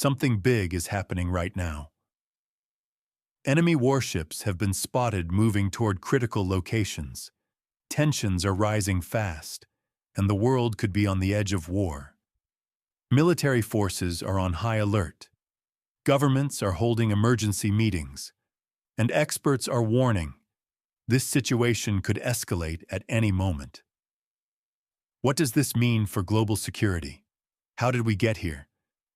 Something big is happening right now. Enemy warships have been spotted moving toward critical locations. Tensions are rising fast, and the world could be on the edge of war. Military forces are on high alert. Governments are holding emergency meetings, and experts are warning this situation could escalate at any moment. What does this mean for global security? How did we get here?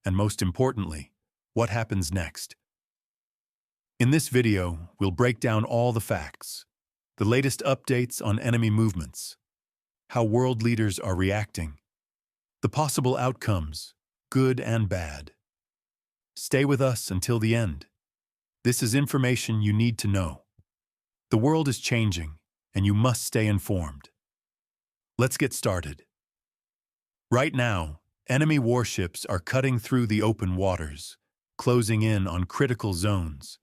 And most importantly, what happens next? In this video, we'll break down all the facts, the latest updates on enemy movements, how world leaders are reacting, the possible outcomes, good and bad. Stay with us until the end. This is information you need to know. The world is changing, and you must stay informed. Let's get started. Right now, enemy warships are cutting through the open waters, closing in on critical zones.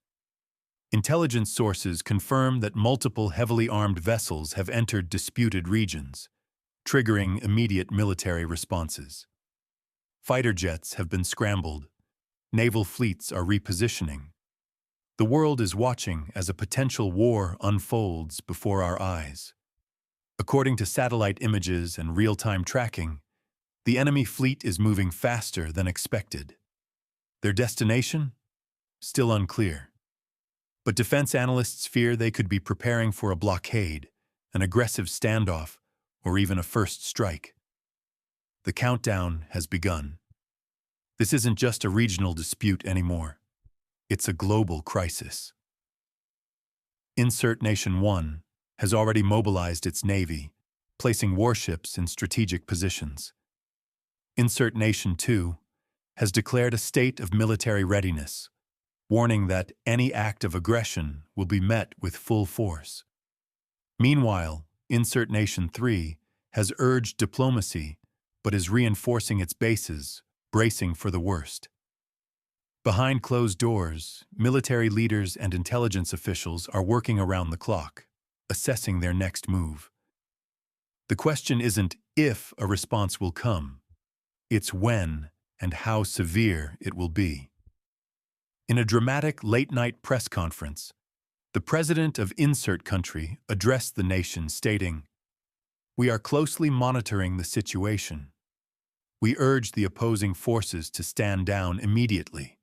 Intelligence sources confirm that multiple heavily armed vessels have entered disputed regions, triggering immediate military responses. Fighter jets have been scrambled. Naval fleets are repositioning. The world is watching as a potential war unfolds before our eyes. According to satellite images and real-time tracking, the enemy fleet is moving faster than expected. Their destination? Still unclear. But defense analysts fear they could be preparing for a blockade, an aggressive standoff, or even a first strike. The countdown has begun. This isn't just a regional dispute anymore. It's a global crisis. Insert Nation 1 has already mobilized its navy, placing warships in strategic positions. Insert Nation 2 has declared a state of military readiness, warning that any act of aggression will be met with full force. Meanwhile, Insert Nation 3 has urged diplomacy but is reinforcing its bases, bracing for the worst. Behind closed doors, military leaders and intelligence officials are working around the clock, assessing their next move. The question isn't if a response will come, it's when and how severe it will be. In a dramatic late-night press conference, the president of Insert Country addressed the nation stating, "We are closely monitoring the situation. We urge the opposing forces to stand down immediately.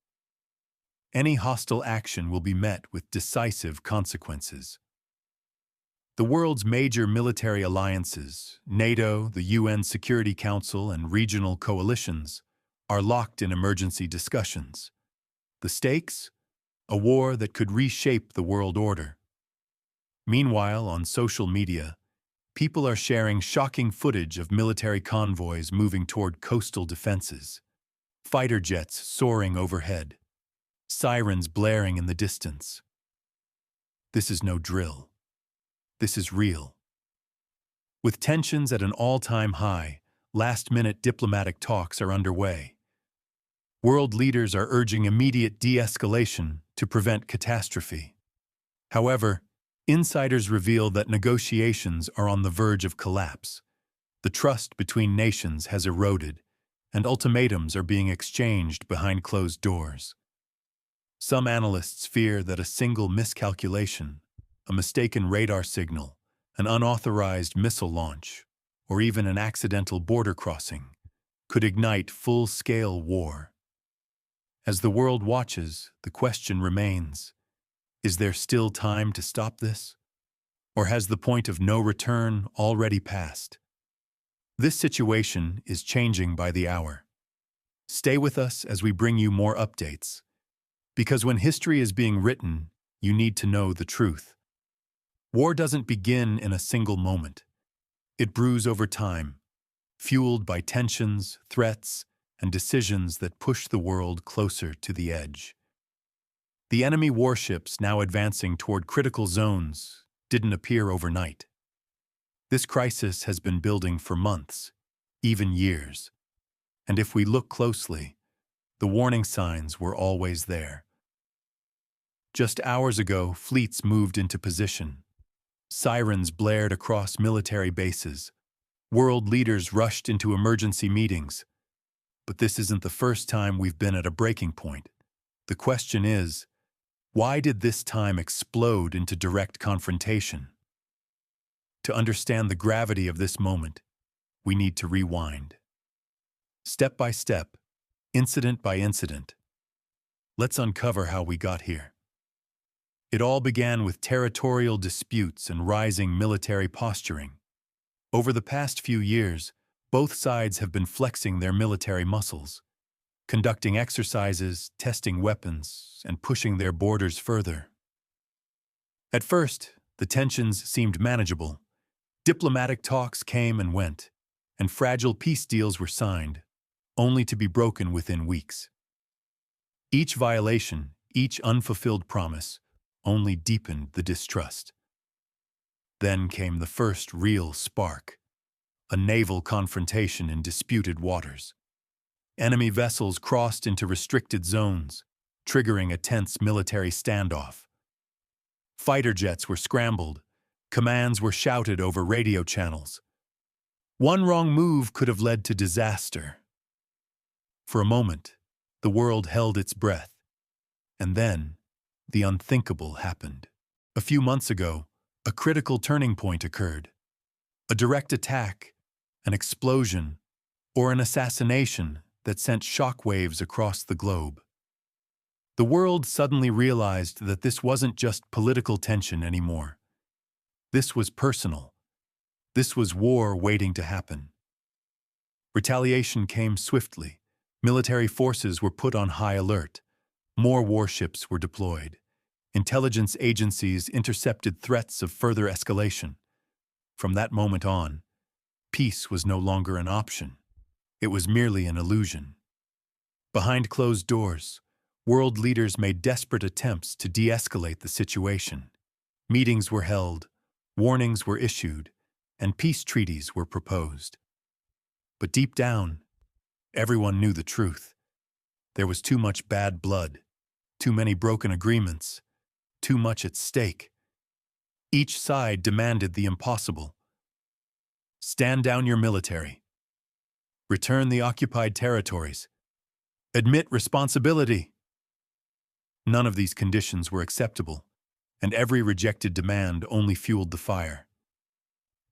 Any hostile action will be met with decisive consequences." The world's major military alliances, NATO, the UN Security Council, and regional coalitions, are locked in emergency discussions. The stakes? A war that could reshape the world order. Meanwhile, on social media, people are sharing shocking footage of military convoys moving toward coastal defenses, fighter jets soaring overhead, sirens blaring in the distance. This is no drill. This is real. With tensions at an all-time high, last-minute diplomatic talks are underway. World leaders are urging immediate de-escalation to prevent catastrophe. However, insiders reveal that negotiations are on the verge of collapse. The trust between nations has eroded, and ultimatums are being exchanged behind closed doors. Some analysts fear that a single miscalculation, a mistaken radar signal, an unauthorized missile launch, or even an accidental border crossing, could ignite full-scale war. As the world watches, the question remains, is there still time to stop this? Or has the point of no return already passed? This situation is changing by the hour. Stay with us as we bring you more updates. Because when history is being written, you need to know the truth. War doesn't begin in a single moment. It brews over time, fueled by tensions, threats, and decisions that push the world closer to the edge. The enemy warships now advancing toward critical zones didn't appear overnight. This crisis has been building for months, even years. And if we look closely, the warning signs were always there. Just hours ago, fleets moved into position. Sirens blared across military bases. World leaders rushed into emergency meetings. But this isn't the first time we've been at a breaking point. The question is, why did this time explode into direct confrontation? To understand the gravity of this moment, we need to rewind. Step by step, incident by incident, let's uncover how we got here. It all began with territorial disputes and rising military posturing. Over the past few years, both sides have been flexing their military muscles, conducting exercises, testing weapons, and pushing their borders further. At first, the tensions seemed manageable. Diplomatic talks came and went, and fragile peace deals were signed, only to be broken within weeks. Each violation, each unfulfilled promise, only deepened the distrust. Then came the first real spark, a naval confrontation in disputed waters. Enemy vessels crossed into restricted zones, triggering a tense military standoff. Fighter jets were scrambled, commands were shouted over radio channels. One wrong move could have led to disaster. For a moment, the world held its breath, and then the unthinkable happened. A few months ago, a critical turning point occurred. A direct attack, an explosion, or an assassination that sent shockwaves across the globe. The world suddenly realized that this wasn't just political tension anymore. This was personal. This was war waiting to happen. Retaliation came swiftly. Military forces were put on high alert. More warships were deployed. Intelligence agencies intercepted threats of further escalation. From that moment on, peace was no longer an option. It was merely an illusion. Behind closed doors, world leaders made desperate attempts to de-escalate the situation. Meetings were held, warnings were issued, and peace treaties were proposed. But deep down, everyone knew the truth. There was too much bad blood, too many broken agreements, too much at stake. Each side demanded the impossible. Stand down your military. Return the occupied territories. Admit responsibility. None of these conditions were acceptable, and every rejected demand only fueled the fire.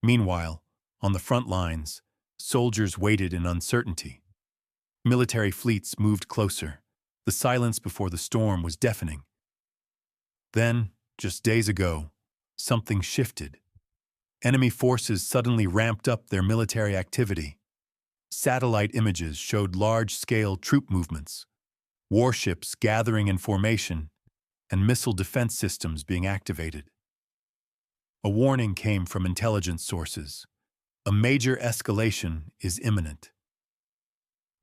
Meanwhile, on the front lines, soldiers waited in uncertainty. Military fleets moved closer. The silence before the storm was deafening. Then, just days ago, something shifted. Enemy forces suddenly ramped up their military activity. Satellite images showed large-scale troop movements, warships gathering in formation, and missile defense systems being activated. A warning came from intelligence sources. A major escalation is imminent.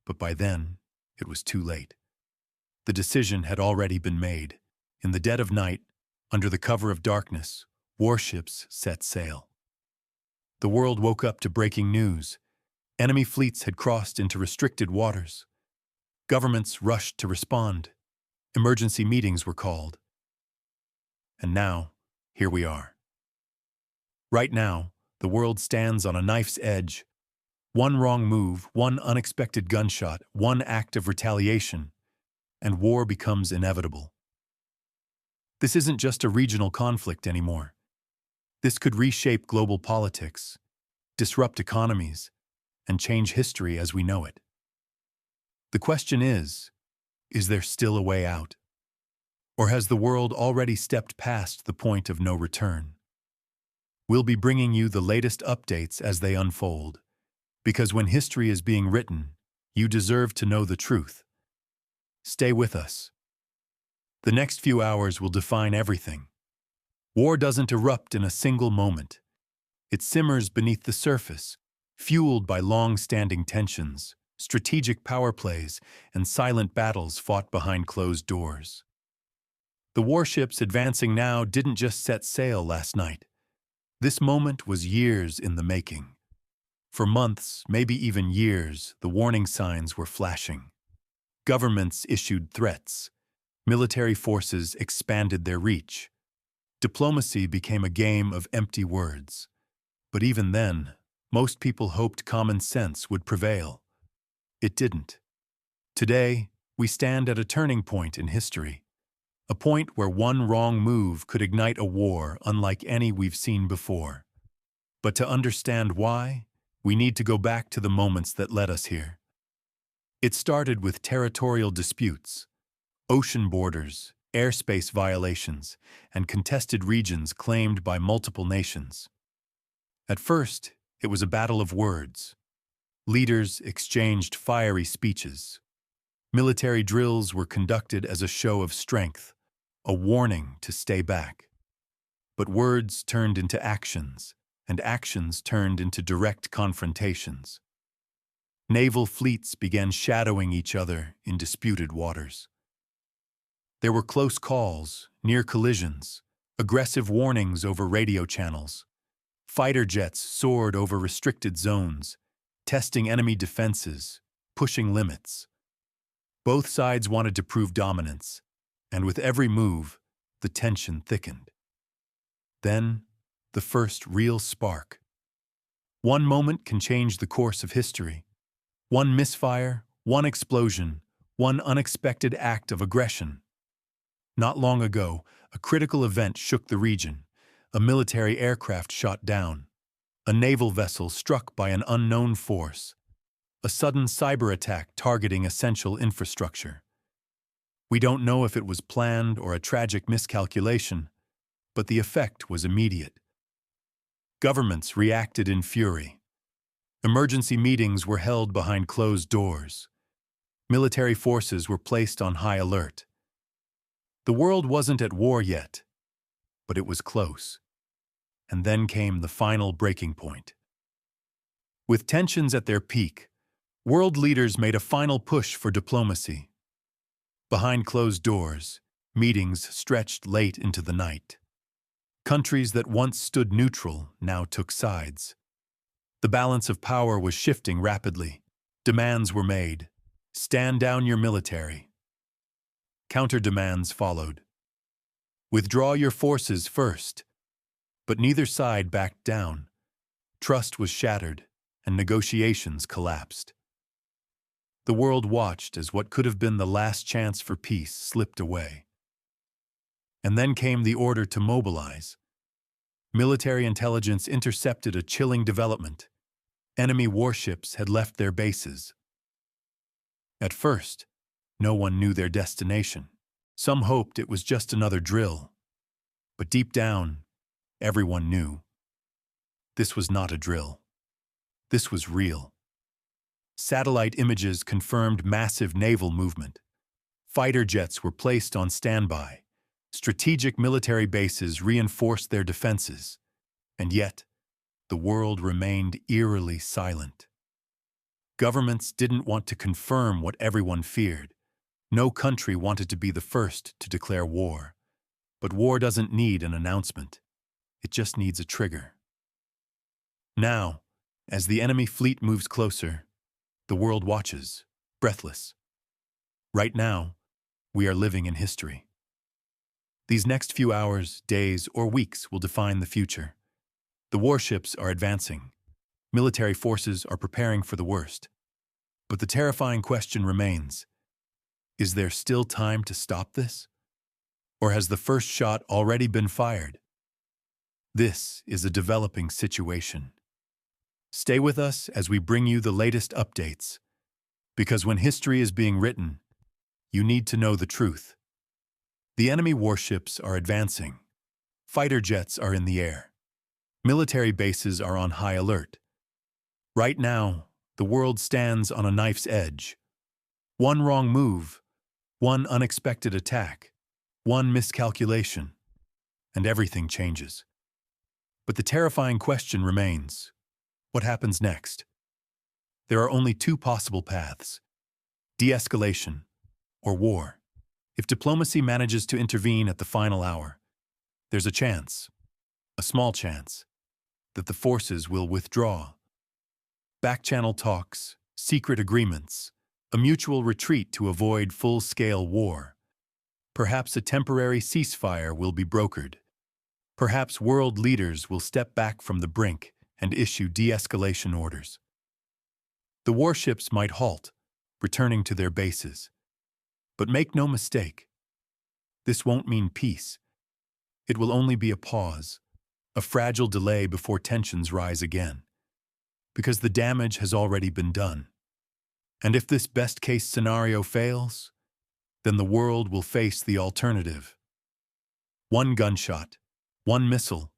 But by then, it was too late. The decision had already been made. In the dead of night, under the cover of darkness, warships set sail. The world woke up to breaking news. Enemy fleets had crossed into restricted waters. Governments rushed to respond. Emergency meetings were called. And now, here we are. Right now, the world stands on a knife's edge. One wrong move, one unexpected gunshot, one act of retaliation, and war becomes inevitable. This isn't just a regional conflict anymore. This could reshape global politics, disrupt economies, and change history as we know it. The question is there still a way out? Or has the world already stepped past the point of no return? We'll be bringing you the latest updates as they unfold, because when history is being written, you deserve to know the truth. Stay with us. The next few hours will define everything. War doesn't erupt in a single moment. It simmers beneath the surface, fueled by long-standing tensions, strategic power plays, and silent battles fought behind closed doors. The warships advancing now didn't just set sail last night. This moment was years in the making. For months, maybe even years, the warning signs were flashing. Governments issued threats. Military forces expanded their reach. Diplomacy became a game of empty words. But even then, most people hoped common sense would prevail. It didn't. Today, we stand at a turning point in history, a point where one wrong move could ignite a war unlike any we've seen before. But to understand why, we need to go back to the moments that led us here. It started with territorial disputes, ocean borders, airspace violations, and contested regions claimed by multiple nations. At first, it was a battle of words. Leaders exchanged fiery speeches. Military drills were conducted as a show of strength, a warning to stay back. But words turned into actions, and actions turned into direct confrontations. Naval fleets began shadowing each other in disputed waters. There were close calls, near collisions, aggressive warnings over radio channels. Fighter jets soared over restricted zones, testing enemy defenses, pushing limits. Both sides wanted to prove dominance, and with every move, the tension thickened. Then, the first real spark. One moment can change the course of history. One misfire, one explosion, one unexpected act of aggression. Not long ago, a critical event shook the region. A military aircraft shot down. A naval vessel struck by an unknown force. A sudden cyber attack targeting essential infrastructure. We don't know if it was planned or a tragic miscalculation, but the effect was immediate. Governments reacted in fury. Emergency meetings were held behind closed doors. Military forces were placed on high alert. The world wasn't at war yet, but it was close. And then came the final breaking point. With tensions at their peak, world leaders made a final push for diplomacy. Behind closed doors, meetings stretched late into the night. Countries that once stood neutral now took sides. The balance of power was shifting rapidly. Demands were made. Stand down your military. Counter-demands followed. Withdraw your forces first. But neither side backed down. Trust was shattered, and negotiations collapsed. The world watched as what could have been the last chance for peace slipped away. And then came the order to mobilize. Military intelligence intercepted a chilling development. Enemy warships had left their bases. At first, no one knew their destination. Some hoped it was just another drill. But deep down, everyone knew. This was not a drill. This was real. Satellite images confirmed massive naval movement. Fighter jets were placed on standby. Strategic military bases reinforced their defenses. And yet, the world remained eerily silent. Governments didn't want to confirm what everyone feared. No country wanted to be the first to declare war. But war doesn't need an announcement. It just needs a trigger. Now, as the enemy fleet moves closer, the world watches, breathless. Right now, we are living in history. These next few hours, days, or weeks will define the future. The warships are advancing. Military forces are preparing for the worst. But the terrifying question remains, is there still time to stop this? Or has the first shot already been fired? This is a developing situation. Stay with us as we bring you the latest updates, because when history is being written, you need to know the truth. The enemy warships are advancing. Fighter jets are in the air. Military bases are on high alert. Right now, the world stands on a knife's edge. One wrong move, one unexpected attack, one miscalculation, and everything changes. But the terrifying question remains, what happens next? There are only two possible paths: de-escalation or war. If diplomacy manages to intervene at the final hour, there's a chance, a small chance, that the forces will withdraw. Back-channel talks, secret agreements, a mutual retreat to avoid full-scale war. Perhaps a temporary ceasefire will be brokered. Perhaps world leaders will step back from the brink and issue de-escalation orders. The warships might halt, returning to their bases. But make no mistake, this won't mean peace. It will only be a pause, a fragile delay before tensions rise again. Because the damage has already been done. And if this best-case scenario fails, then the world will face the alternative. One gunshot, one missile,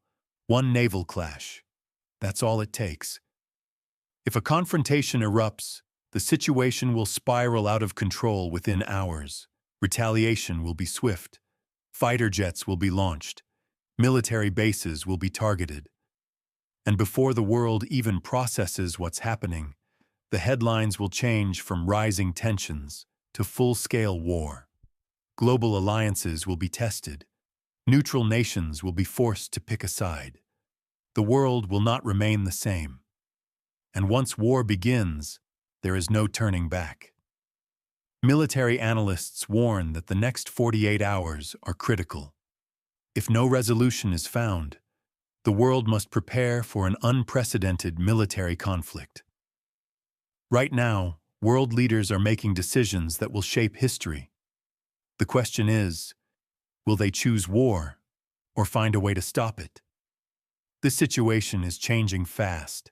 one naval clash. That's all it takes. If a confrontation erupts, the situation will spiral out of control within hours. Retaliation will be swift. Fighter jets will be launched. Military bases will be targeted. And before the world even processes what's happening, the headlines will change from rising tensions to full-scale war. Global alliances will be tested. Neutral nations will be forced to pick a side. The world will not remain the same. And once war begins, there is no turning back. Military analysts warn that the next 48 hours are critical. If no resolution is found, the world must prepare for an unprecedented military conflict. Right now, world leaders are making decisions that will shape history. The question is, will they choose war or find a way to stop it? This situation is changing fast.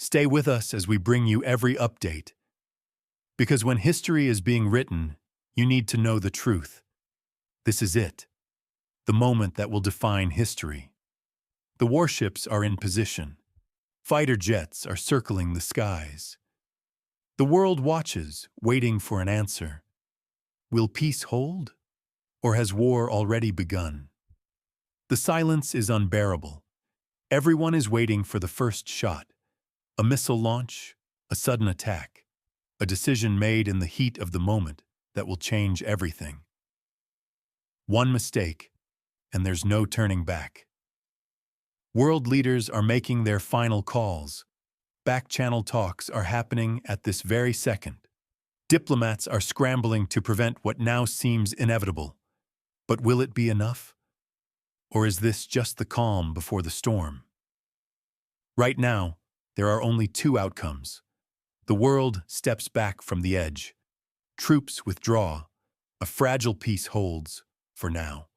Stay with us as we bring you every update. Because when history is being written, you need to know the truth. This is it, the moment that will define history. The warships are in position. Fighter jets are circling the skies. The world watches, waiting for an answer. Will peace hold? Or has war already begun? The silence is unbearable. Everyone is waiting for the first shot. A missile launch, a sudden attack, a decision made in the heat of the moment that will change everything. One mistake, and there's no turning back. World leaders are making their final calls. Back-channel talks are happening at this very second. Diplomats are scrambling to prevent what now seems inevitable. But will it be enough? Or is this just the calm before the storm? Right now, there are only two outcomes. The world steps back from the edge. Troops withdraw. A fragile peace holds, for now.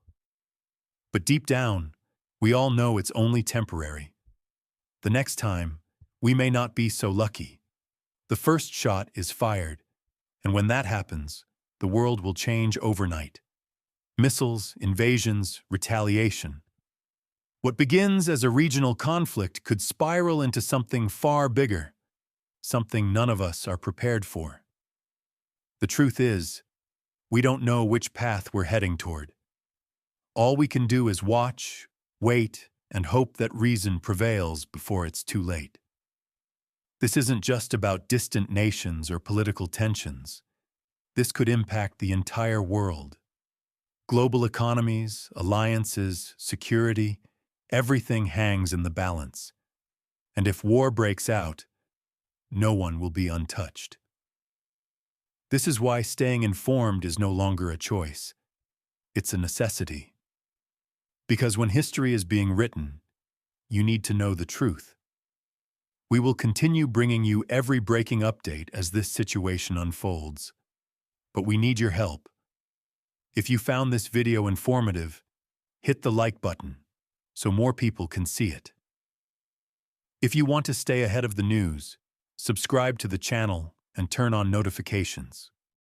But deep down, we all know it's only temporary. The next time, we may not be so lucky. The first shot is fired, and when that happens, the world will change overnight. Missiles, invasions, retaliation. What begins as a regional conflict could spiral into something far bigger, something none of us are prepared for. The truth is, we don't know which path we're heading toward. All we can do is watch, wait, and hope that reason prevails before it's too late. This isn't just about distant nations or political tensions. This could impact the entire world. Global economies, alliances, security, everything hangs in the balance. And if war breaks out, no one will be untouched. This is why staying informed is no longer a choice. It's a necessity. Because when history is being written, you need to know the truth. We will continue bringing you every breaking update as this situation unfolds. But we need your help. If you found this video informative, hit the like button so more people can see it. If you want to stay ahead of the news, subscribe to the channel and turn on notifications.